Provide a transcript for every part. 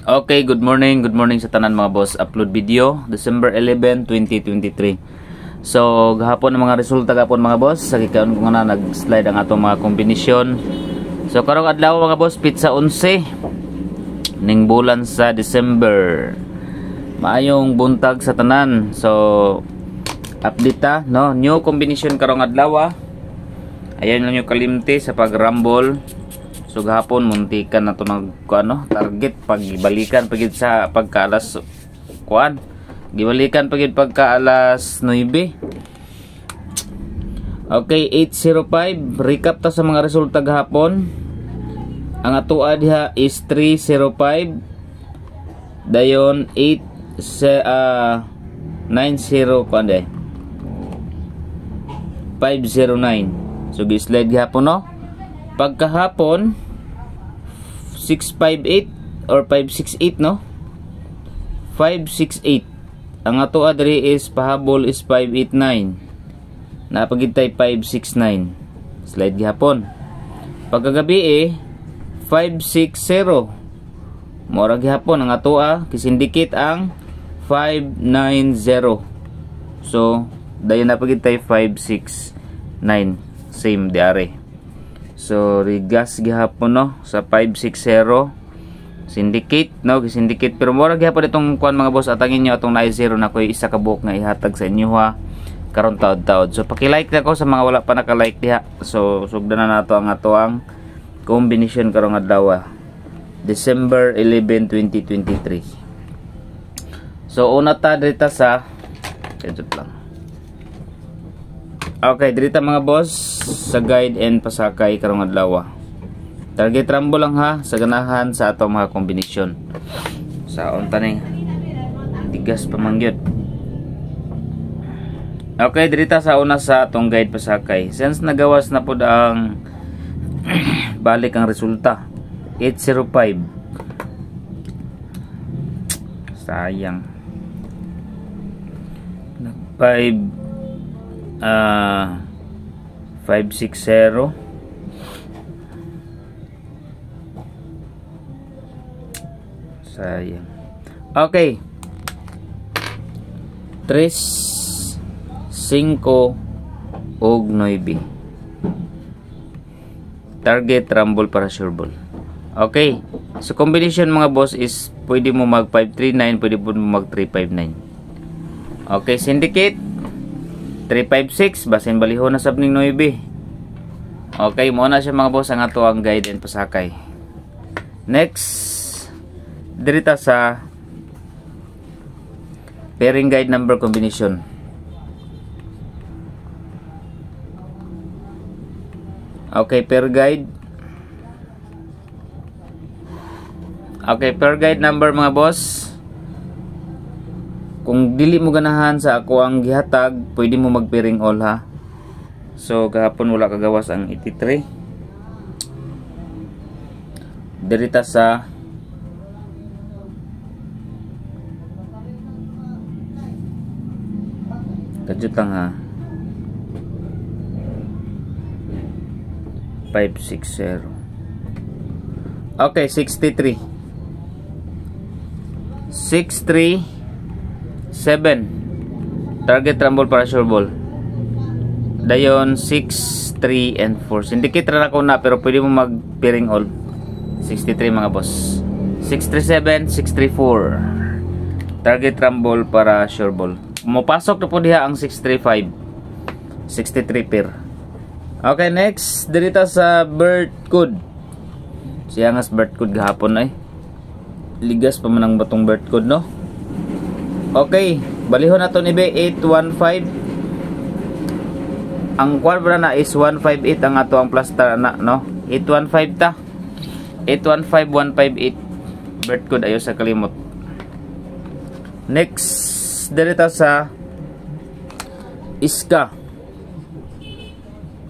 Okay, good morning sa tanan mga boss. Upload video December 11, 2023. So gahapon ang mga resulta gahapon mga boss. Sa gikaon ko na nag-slide ang atong mga kombinasyon. So karong adlaw mga boss, pizza 11 ning bulan sa December. Maayong buntag sa tanan. So update ta, no? New combination karong adlaw. Ayan lang yung kalimti sa pag-rumble. So gahapon muntikan na to ng target pagbalikan pagid sa pagkaalas kuan. Gibalikan pagid pagkaalas 9. Okay, 805 recap ta sa mga resulta gahapon. Ang atoa diha is 305. Dayon 90 kuan 509. So gi-slide gahapon no. Pagkahapon 658 or 568 no, 568. Ang ato adri is pahabol is 589, napagitay 569. Slide gihapon. Pagkagabi 560 mora gihapon ang ato kisindikit ang 590. So dayon napagitay 569 same diare. So rigas gihapon no sa 560 syndicate no, syndicate pero mura gihapon itong kuan mga boss. Atangin niyo atong na zero na koy isa ka buok nga ihatag sa inyo ha karon taod-taod. So paki-like na ko sa mga wala pa naka-like diha. So sugdan na nato ang atoang combination karong adlaw December 11, 2023. So una ta dito sa kadto lang. Okay, dito mga boss sa guide and pasakay karong adlaw. Target rumble lang ha sa ganahan sa atong mga kombinasyon. Sa unta ni tigas pamangyod. Okay, dito sa una sa atong guide pasakay. Since nagawas na pud ang balik ang resulta 805. Sayang. 560 sayang. Okay, 3 5 og 9 target rumble para sure ball. Okay, so combination mga boss is pwede mo mag 539, pwede mo mag 359. Okay, syndicate 356 basin balihon na sabning 9. Okay, mo na siya mga boss ang ato ang guide and pasakay. Next dirita sa pairing guide number combination. Okay, pair guide. Okay, pair guide number mga boss. Kung dili mo ganahan sa ako ang gihatag, pwede mo mag-pairing all ha. So gahapon wala kagawas ang 83. Dirita sa kadjutang ha 560. Okay, 63 7 target rumble para sure ball. Dayon 6 3 and 4 syndicate ra ko na pero pwede mo mag pairing all 63 mga boss. 637 634 target rumble para sure ball. Mopasok na po diha ang 635 63 pair. Okay, next dirita sa bird code. Siya nga bird code gahapon ay ligas pa man ang batong bird code no. Okay, balihon nato ni B 815. Ang quadra na is 158 ang ato ang plus na no. 815 ta. 815158 bird code ayo sa kalimot. Next dirita sa iska.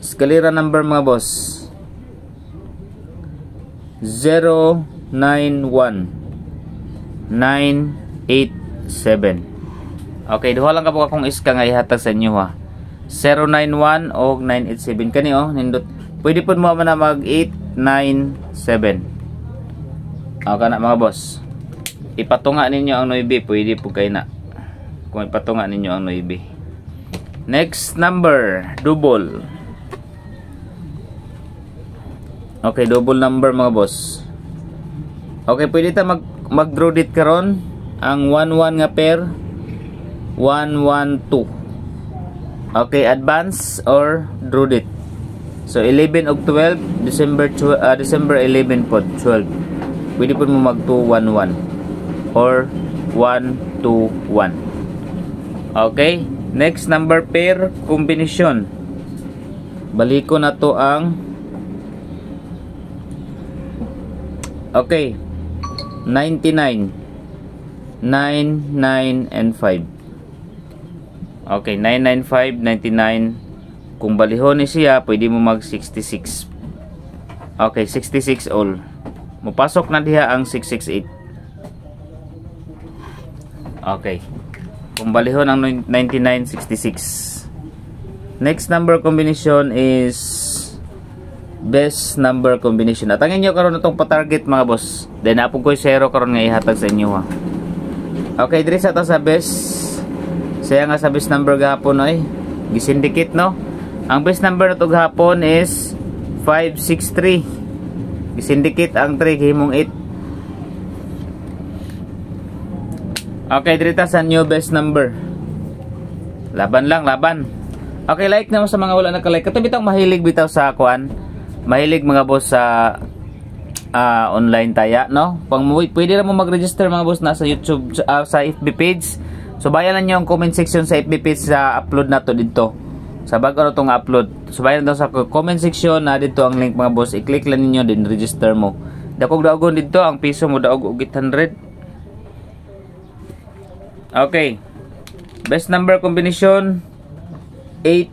Escalera number mga boss 091987. Okay, duha lang ka po akong iska nga ihatag sa inyo ha. 091 o 987 kani nindot. Pwede po mo na mag 897. Okay na mga boss. ipatunga ninyo ang 9, pwede po kayo na. Kung ipatunga ninyo ang 9. Next number, double. Okay, double number mga boss. Okay, pwede ta mag-draw dit karon ang 1-1 nga pair. 1-1-2. Okay, advance or draw dit. So 11 og 12, December 11 po, 12. Pwede po mo mag 2-1-1 or 1-2-1. Okay, next number pair combination. Baliko na to ang okay, 99, 9, 9, and 5. Okay, 995, 99. Kung balihon ni siya, pwede mo mag 66. Okay, 66 all. Mupasok na diha ang 668. Okay. Kung balihon ang 9966. Next number combination is best number combination. Atangin nyo karon itong pa-target mga boss. Then apong ko 0 karon nga ihatag sa inyo ha. Okay, diri sa ta sa best. Saya nga sa best number gahapon oy. Gisindikit no. Ang best number na to gahapon is 563. Gisindikit ang 3 himong 8. Okay, diri ta sa new best number. Laban lang, laban. Okay, like naman sa mga wala naka-like. Kato bitaw mahilig bitaw sa kuan. Mahilig mga boss sa online taya, no? Pwede na mo mag-register mga boss na sa YouTube, sa FB page. So bayan lang nyo ang comment section sa FB page sa upload na to dito. Sa bago na itong upload. So bayan daw sa comment section na dito ang link mga boss. I-click lang ninyo din register mo. Dakog daogon dito ang piso mo daog og 800. Okay. Best number combination 8,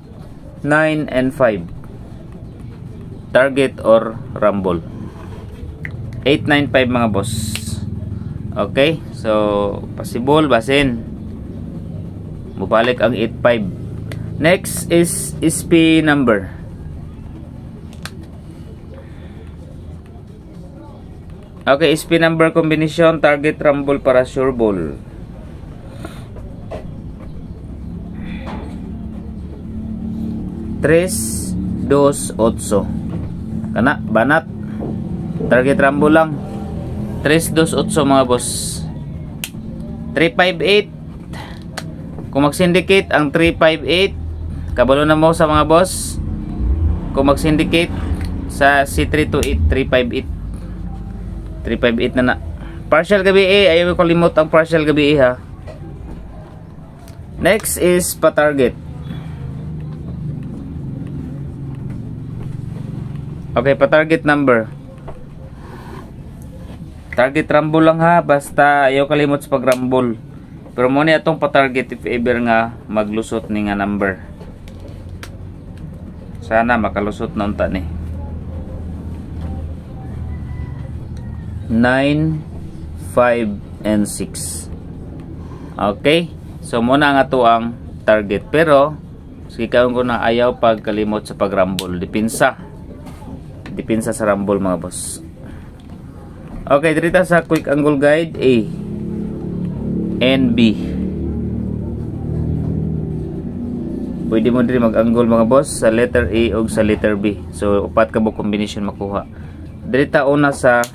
9, and 5. Target or rumble. 8, 9, 5 mga boss. Okay. So possible basin. Mubalik ang 8, 5. Next is SP number. Okay, SP number combination, target, rumble, para sure ball. Tres, dos, otso. Kana, banat. Target rumble lang. 328 mga boss. 358. Kung mag-syndicate ang 358, kabalo na mo sa mga boss. Kung mag-syndicate sa C328, 358. 358 na na. Partial gabi ayaw ko limot ang partial gabi ha. Next is pa-target. Okay, pa-target number. Target rumble lang ha, basta ayaw kalimot sa pag-rumble. Pero muna itong pa-target if ever nga maglusot ni nga number. Sana makalusot na unta ni. 9, 5, and 6. Okay? So muna nga to ang target. Pero sikawin ko na ayaw pagkalimot sa pag-rumble. Dipinsa sa rumble mga boss. Okay, dito sa quick angle guide A and B. Pwede mo din mag-angle mga boss sa letter A o sa letter B. So upat ka mo combination makuha. Dito una sa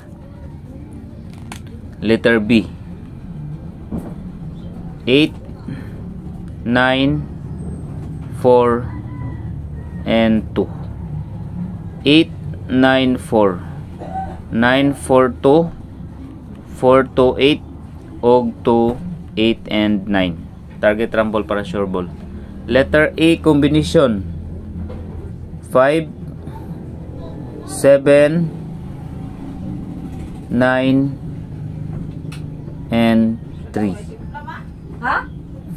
letter B. 8, 9, 4, and 2. 8, 9, 4. 9, 4, 2. 4, 2, 8. Og 2, 8, and 9. Target rumble para sure ball. Letter A combination. 5, 7, 9, and 3.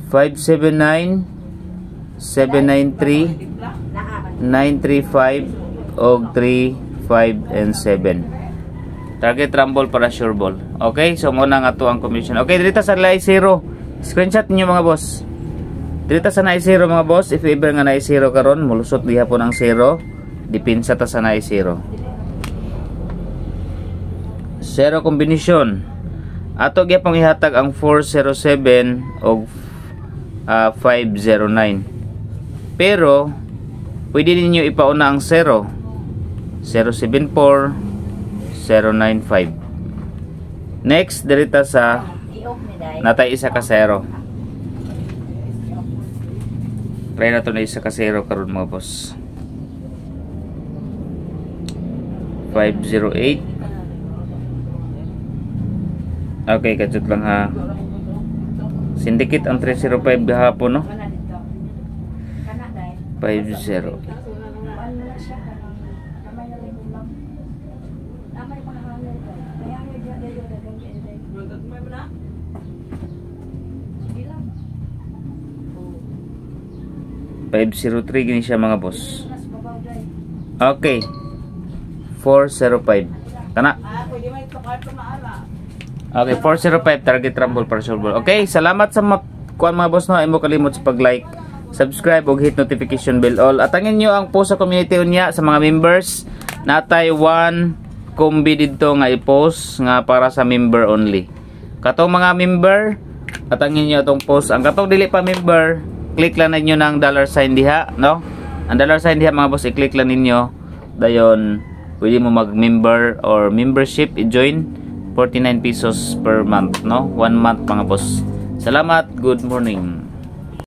5, 7, 9, 7, 9, 3, 9, 3, 5, og 3, 5, and 7. Target rumble para sure ball. Okay, so muna nga to ang combination. Okay, dito sa nai 0. Screenshot niyo mga boss. Dito sa nai 0 mga boss, if ever nga nai 0 karon, mulusot diha po ng 0. Dipinsa ta sa nai 0. 0 combination. Ato gyapon ihatag ang 407 o 509. Pero pwede ninyo ipauna ang 0. 074 095. Next dirita sa natay isa ka 0. Try na to na isa ka 0 karon mga boss. 508. Okay, kajut lang ha. Syndicate ang 305 gahapon, no? 50. $503 gini siya mga boss. Okay. 405. Kana. Okay, 405 target rumble para solve. Okay, salamat sa kuan mga boss no. Imo kalimot sa pag-like, subscribe ug hit notification bell all. Atangin niyo ang post sa community unya sa mga members. Natay 1 kombi didto nga i-post nga para sa member only. Katong mga member, atangin niyo atong post. Ang katong dili pa member, click lang ninyo ng $sign diha, no? Ang $sign diha mga boss, i-click lang ninyo. Dayon, pwede mo mag-member or membership, i-join. 49 pesos per month, no? 1 month mga boss. Salamat, good morning.